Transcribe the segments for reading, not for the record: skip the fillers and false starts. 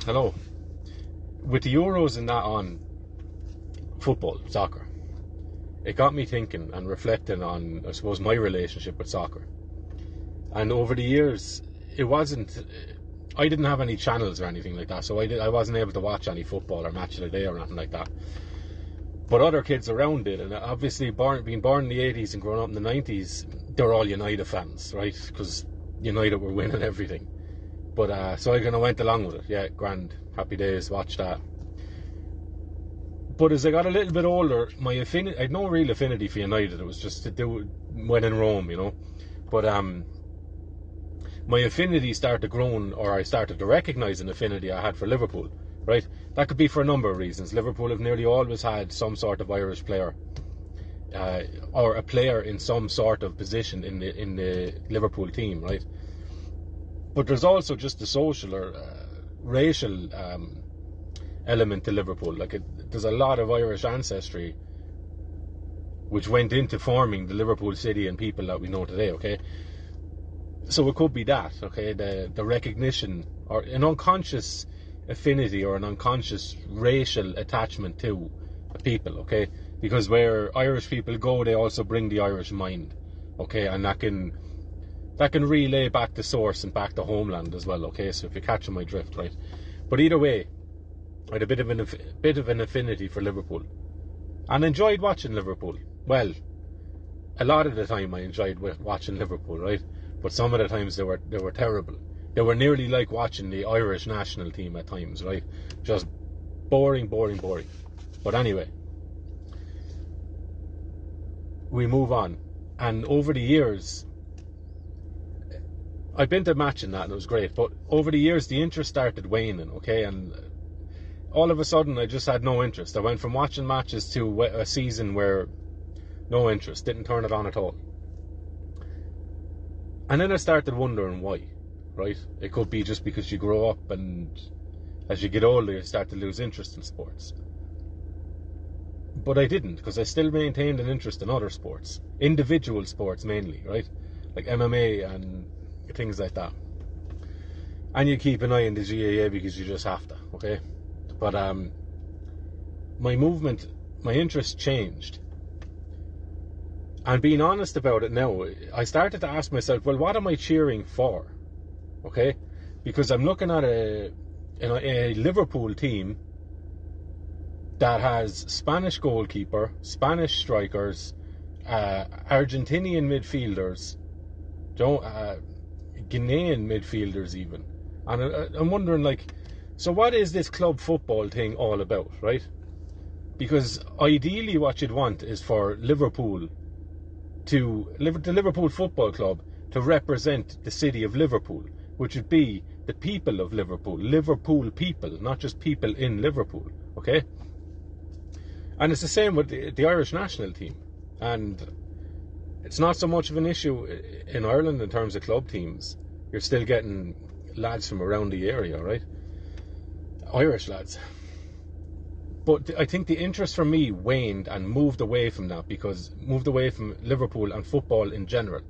Hello. With the Euros and that on, football, soccer, it got me thinking and reflecting on, I suppose, my relationship with soccer. And over the years, I didn't have any channels or anything like that, so I wasn't able to watch any football or match of the day or anything like that. But other kids around did, and obviously being born in the 80s and growing up in the 90s, they're all United fans, right? Because United were winning everything. But so I kind of went along with it. Yeah, grand, happy days, watch that. But as I got a little bit older, I had no real affinity for United. It was just to do when in Rome, But my affinity started growing, or I started to recognise an affinity I had for Liverpool, right? That could be for a number of reasons. Liverpool have nearly always had some sort of Irish player, or a player in some sort of position in the Liverpool team, right? But there's also just the social or racial element to Liverpool. There's a lot of Irish ancestry which went into forming the Liverpool city and people that we know today, okay? So it could be that, okay? The recognition or an unconscious affinity or an unconscious racial attachment to people, okay? Because where Irish people go, they also bring the Irish mind, okay? And that can relay back to source and back to homeland as well, okay? So if you're catching my drift, right? But either way, I had a bit of an affinity for Liverpool, and enjoyed watching Liverpool. Well, a lot of the time I enjoyed watching Liverpool, right? But some of the times they were terrible. They were nearly like watching the Irish national team at times, right? Just boring. But anyway, we move on. And over the years, I've been to matching that and it was great. But over the years, the interest started waning, okay? And all of a sudden, I just had no interest. I went from watching matches to a season where no interest, didn't turn it on at all. And then I started wondering why, right? It could be just because you grow up and as you get older, you start to lose interest in sports. But I didn't, because I still maintained an interest in other sports. Individual sports mainly, right? Like MMA and things like that. And you keep an eye on the GAA because you just have to, okay? But my interest changed. And being honest about it now, I started to ask myself, well, what am I cheering for? Okay? Because I'm looking at a Liverpool team that has Spanish goalkeeper, Spanish strikers, Argentinian midfielders, Ghanaian midfielders even. And I'm wondering, so what is this club football thing all about, right? Because ideally what you'd want is for the Liverpool Football Club to represent the city of Liverpool, which would be the people of Liverpool people, not just people in Liverpool, okay? And it's the same with the Irish national team. And it's not so much of an issue in Ireland in terms of club teams. You're still getting lads from around the area, right? Irish lads. But I think the interest for me waned and moved away from Liverpool and football in general.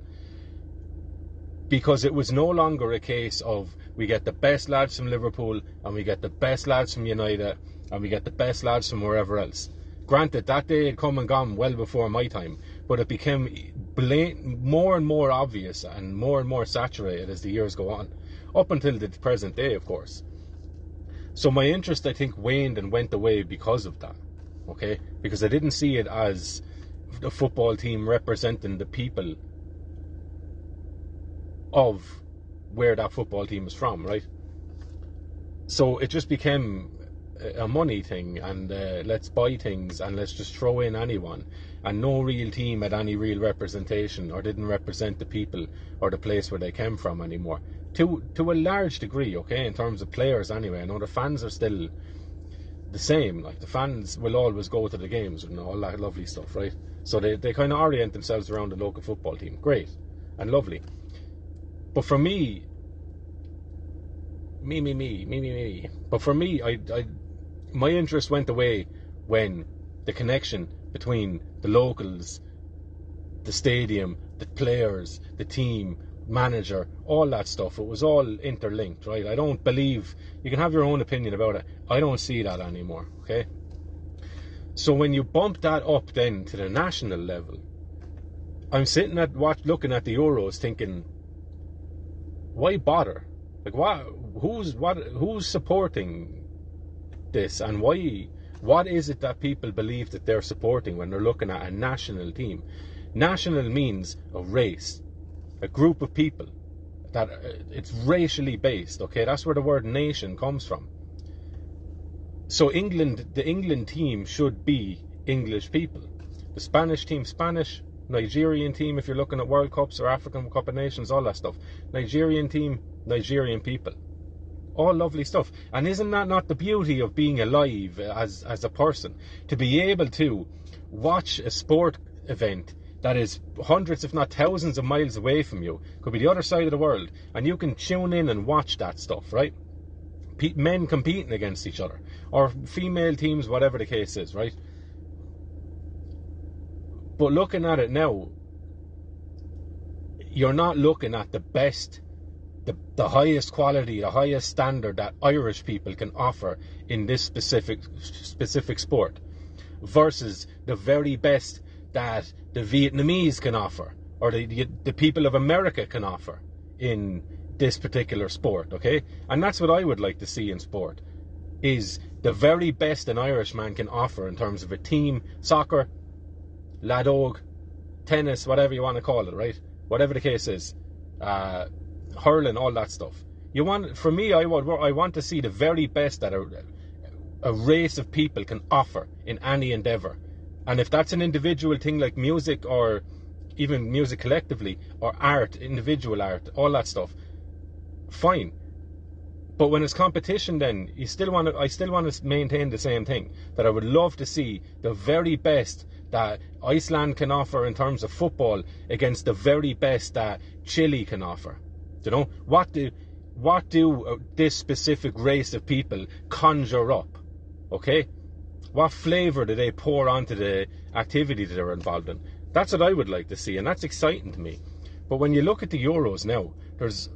Because it was no longer a case of we get the best lads from Liverpool and we get the best lads from United and we get the best lads from wherever else. Granted, that day had come and gone well before my time, but it became more and more obvious and more saturated as the years go on. Up until the present day, of course. So my interest, I think, waned and went away because of that, okay? Because I didn't see it as a football team representing the people of where that football team is from, right? So it just became a money thing, and let's buy things and let's just throw in anyone, and no real team had any real representation or didn't represent the people or the place where they came from anymore. To a large degree, okay, in terms of players anyway. I know the fans are still the same. Like, the fans will always go to the games and all that lovely stuff, right? So they kind of orient themselves around the local football team. Great and lovely. But for me. But for me, my interest went away when the connection between the locals, the stadium, the players, the team manager, all that stuff. It was all interlinked, right? I don't believe, you can have your own opinion about it. I don't see that anymore, okay? So when you bump that up then to the national level, I'm sitting at looking at the Euros thinking, why bother? Like, who's supporting this, and why? What is it that people believe that they're supporting when they're looking at a national team? National means a race, a group of people that it's racially based. Okay, that's where the word nation comes from. So the England team should be English people. The Spanish team, Spanish. Nigerian team, if you're looking at World Cups or African Cup of Nations, all that stuff. Nigerian team, Nigerian people. All lovely stuff. And isn't that not the beauty of being alive as a person? To be able to watch a sport event that is hundreds, if not thousands of miles away from you, could be the other side of the world, and you can tune in and watch that stuff, right? Men competing against each other, or female teams, whatever the case is, right? But looking at it now, you're not looking at the best, the highest quality, the highest standard that Irish people can offer in this specific sport, versus the very best that the Vietnamese can offer, or the people of America can offer in this particular sport, okay? And that's what I would like to see in sport, is the very best an Irishman can offer in terms of a team, soccer, ladog, tennis, whatever you want to call it, right? Whatever the case is, hurling, all that stuff. For me, I want to see the very best that a race of people can offer in any endeavour. And if that's an individual thing like music, or even music collectively, or art, individual art, all that stuff, fine. But when it's competition, then I still want to maintain the same thing, that I would love to see the very best that Iceland can offer in terms of football against the very best that Chile can offer. You know, what do this specific race of people conjure up? Okay, what flavour do they pour onto the activity that they're involved in? That's what I would like to see, and that's exciting to me. But when you look at the Euros now, there's,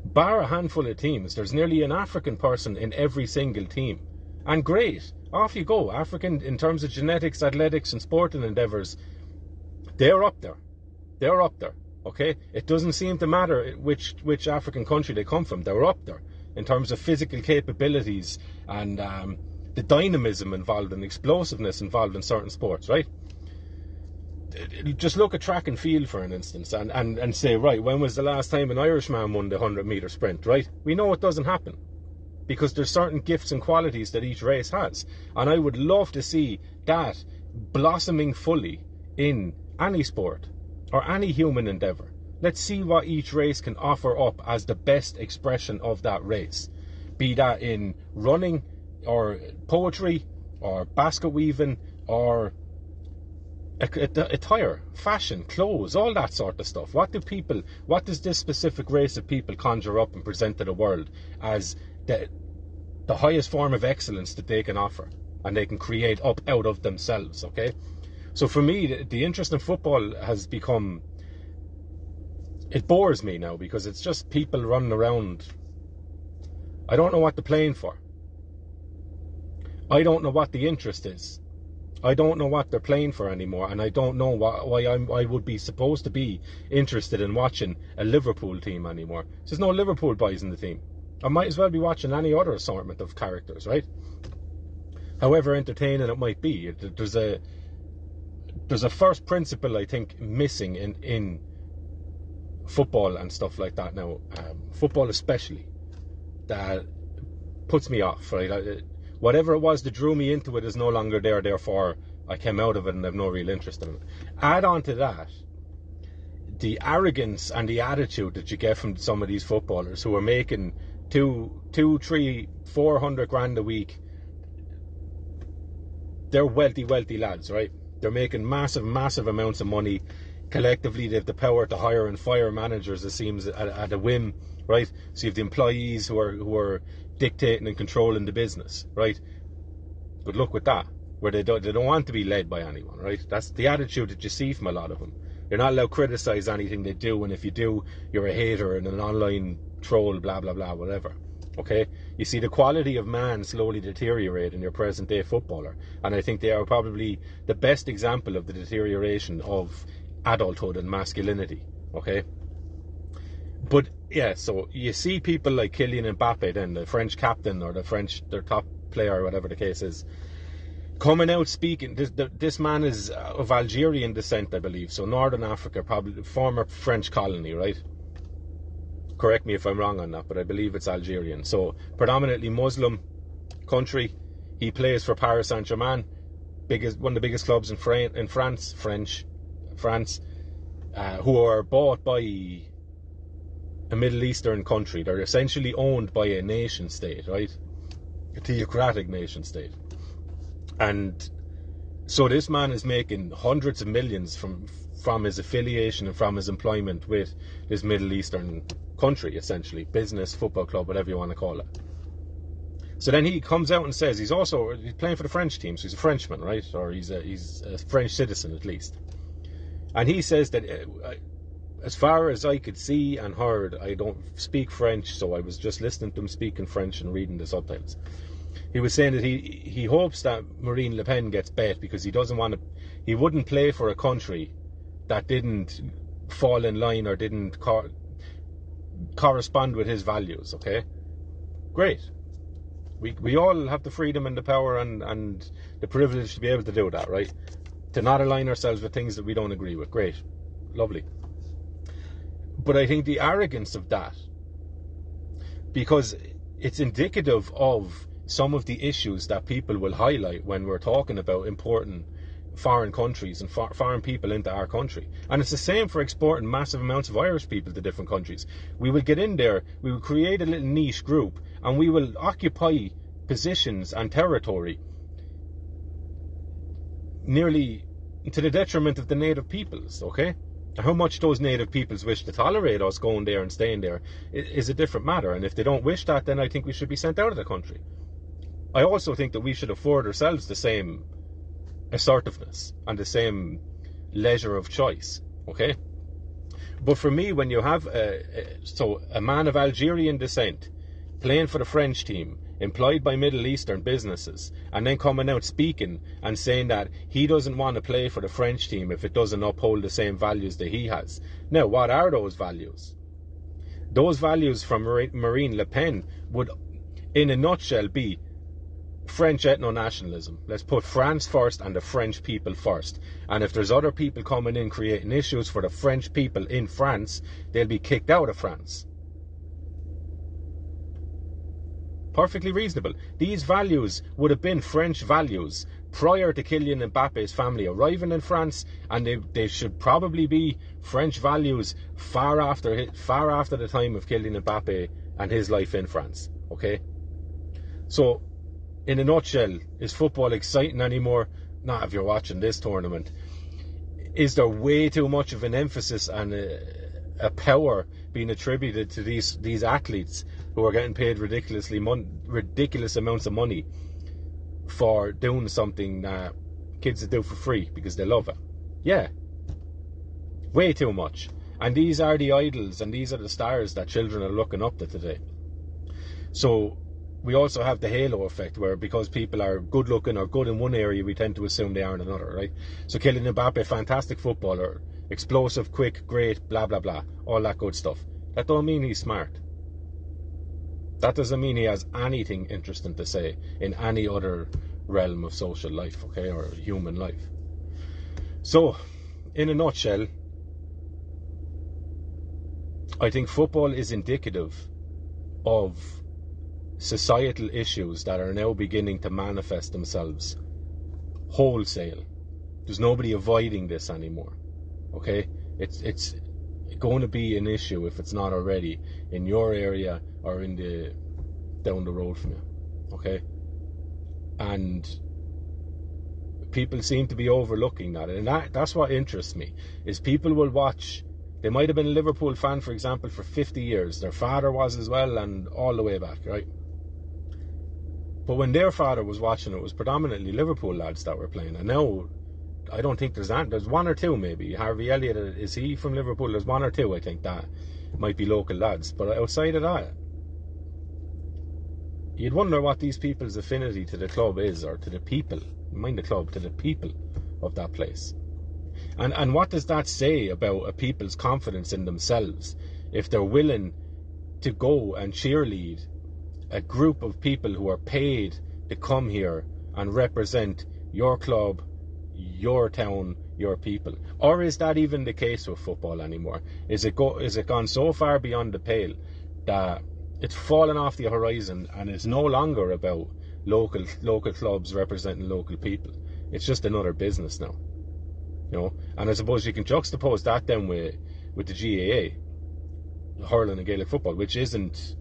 bar a handful of teams, there's nearly an African person in every single team. And great, off you go. African, in terms of genetics, athletics and sporting endeavours, they're up there. They're up there, okay? It doesn't seem to matter which African country they come from. They're up there in terms of physical capabilities and the dynamism involved and explosiveness involved in certain sports, right? Just look at track and field, for an instance, and say, right, when was the last time an Irishman won the 100-metre sprint, right? We know it doesn't happen, because there's certain gifts and qualities that each race has. And I would love to see that blossoming fully in any sport or any human endeavour. Let's see what each race can offer up as the best expression of that race. Be that in running, or poetry, or basket weaving, or attire, fashion, clothes, all that sort of stuff. What does this specific race of people conjure up and present to the world as the highest form of excellence that they can offer and they can create up out of themselves, okay? So for me, the interest in football has become, it bores me now, because it's just people running around. I don't know what they're playing for. I don't know what the interest is. I don't know what they're playing for anymore, and I don't know why I would be supposed to be interested in watching a Liverpool team anymore. There's no Liverpool boys in the team. I might as well be watching any other assortment of characters, right? However entertaining it might be. There's a first principle, I think, missing in football and stuff like that now. Football especially, that puts me off, right? Whatever it was that drew me into it is no longer there, therefore I came out of it and have no real interest in it. Add on to that the arrogance and the attitude that you get from some of these footballers who are making 200-400 grand a week. They're wealthy lads, right? They're making massive amounts of money. Collectively, they have the power to hire and fire managers, it seems, at a whim, right? So you have the employees who are dictating and controlling the business, right? Good luck with that, where they don't want to be led by anyone, right? That's the attitude that you see from a lot of them. You're not allowed to criticise anything they do, and if you do, you're a hater and an online troll, blah, blah, blah, whatever. Okay? You see the quality of man slowly deteriorate in your present day footballer, and I think they are probably the best example of the deterioration of adulthood and masculinity. Okay? But yeah, so you see people like Kylian Mbappe, then the French captain, or their top player, or whatever the case is, coming out speaking. This man is of Algerian descent, I believe, so Northern Africa, probably former French colony, right? Correct me if I'm wrong on that, but I believe it's Algerian. So predominantly Muslim country. He plays for Paris Saint-Germain, one of the biggest clubs in France, who are bought by a Middle Eastern country. They're essentially owned by a nation state, right? A theocratic nation state. And so this man is making hundreds of millions from his affiliation and from his employment with this Middle Eastern country, essentially. Business, football club, whatever you want to call it. So then he comes out and says he's playing for the French team, so he's a Frenchman, right? Or he's a French citizen at least. And he says that as far as I could see and heard, I don't speak French, so I was just listening to him speaking French and reading the subtitles. He was saying that he hopes that Marine Le Pen gets bet because he wouldn't play for a country that didn't fall in line or didn't correspond with his values. Okay, great. We all have the freedom and the power and the privilege to be able to do that, right? To not align ourselves with things that we don't agree with. Great, lovely. But I think the arrogance of that, because it's indicative of some of the issues that people will highlight when we're talking about importing foreign countries and foreign people into our country. And it's the same for exporting massive amounts of Irish people to different countries. We will get in there, we will create a little niche group, and we will occupy positions and territory nearly to the detriment of the native peoples, okay? How much those native peoples wish to tolerate us going there and staying there is a different matter. And if they don't wish that, then I think we should be sent out of the country. I also think that we should afford ourselves the same assertiveness and the same leisure of choice, okay? But for me, when you have a man of Algerian descent playing for the French team, employed by Middle Eastern businesses, and then coming out speaking and saying that he doesn't want to play for the French team if it doesn't uphold the same values that he has. Now, what are those values? Those values from Marine Le Pen would, in a nutshell, be French ethno-nationalism. Let's put France first and the French people first. And if there's other people coming in creating issues for the French people in France, they'll be kicked out of France. Perfectly reasonable. These values would have been French values prior to Kylian Mbappe's family arriving in France, and they should probably be French values far after the time of Kylian Mbappe and his life in France. Okay? So, in a nutshell, is football exciting anymore? Not if you're watching this tournament. Is there way too much of an emphasis and a power being attributed to these athletes who are getting paid ridiculous amounts of money for doing something that kids do for free because they love it? Yeah, way too much. And these are the idols and these are the stars that children are looking up to today. So we also have the halo effect, where because people are good looking or good in one area, we tend to assume they are in another, right? So Kylian Mbappe, fantastic footballer, explosive, quick, great, blah blah blah, all that good stuff. That don't mean he's smart. That doesn't mean he has anything interesting to say in any other realm of social life, okay, or human life. So, in a nutshell, I think football is indicative of societal issues that are now beginning to manifest themselves wholesale. There's nobody avoiding this anymore, okay? It's going to be an issue if it's not already in your area or down the road from you, okay? And people seem to be overlooking that, and that's what interests me, is people will watch. They might have been a Liverpool fan, for example, for 50 years. Their father was as well, and all the way back, right? But when their father was watching, it was predominantly Liverpool lads that were playing, and now I don't think there's one or two maybe. Harvey Elliott, is he from Liverpool? There's one or two, I think, that might be local lads. But outside of that, you'd wonder what these people's affinity to the club is, or to the people, mind the club, to the people of that place. And what does that say about a people's confidence in themselves if they're willing to go and cheerlead a group of people who are paid to come here and represent your club, your town, your people? Or is that even the case with football anymore? Is it gone so far beyond the pale that it's fallen off the horizon and it's no longer about local clubs representing local people? It's just another business now, you know. And I suppose you can juxtapose that then with the GAA, hurling and Gaelic football, which isn't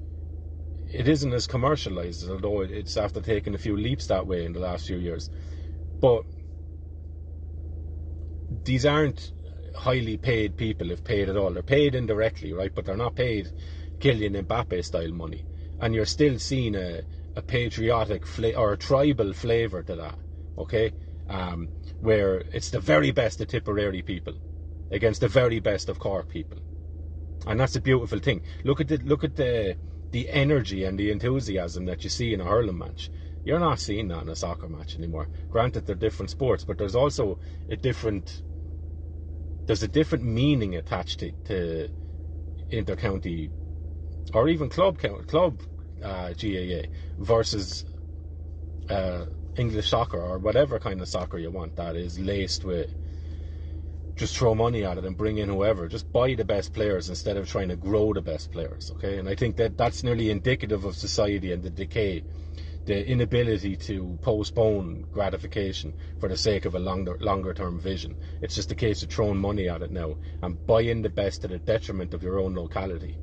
as commercialised, although it's after taking a few leaps that way in the last few years. But these aren't highly paid people, if paid at all. They're paid indirectly, right? But they're not paid Kylian Mbappe style money. And you're still seeing a patriotic or a tribal flavour to that, okay? Where it's the very best of Tipperary people against the very best of Cork people. And that's a beautiful thing. Look at the energy and the enthusiasm that you see in a hurling match. You're not seeing that in a soccer match anymore. Granted, they're different sports, but there's also a different meaning attached to inter-county or even club GAA versus English soccer, or whatever kind of soccer you want that is laced with just throw money at it and bring in whoever. Just buy the best players instead of trying to grow the best players, okay? And I think that's nearly indicative of society and the decay, the inability to postpone gratification for the sake of a longer term vision. It's just a case of throwing money at it now and buying the best to the detriment of your own locality,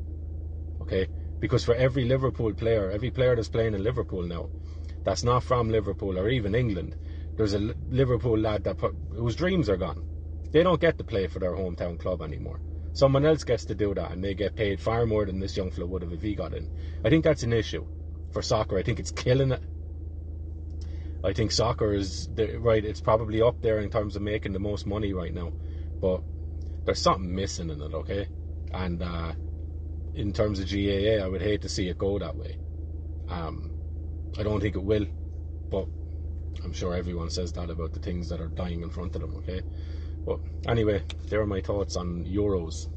okay? Because for every Liverpool player, every player that's playing in Liverpool now, that's not from Liverpool or even England, there's a Liverpool lad whose dreams are gone. They don't get to play for their hometown club anymore. Someone else gets to do that, and they get paid far more than this young fella would have if he got in. I think that's an issue for soccer. I think it's killing it. I think soccer is right. It's probably up there in terms of making the most money right now, but there's something missing in it, okay? And in terms of GAA, I would hate to see it go that way. I don't think it will, but I'm sure everyone says that about the things that are dying in front of them, okay? But anyway, there are my thoughts on Euros.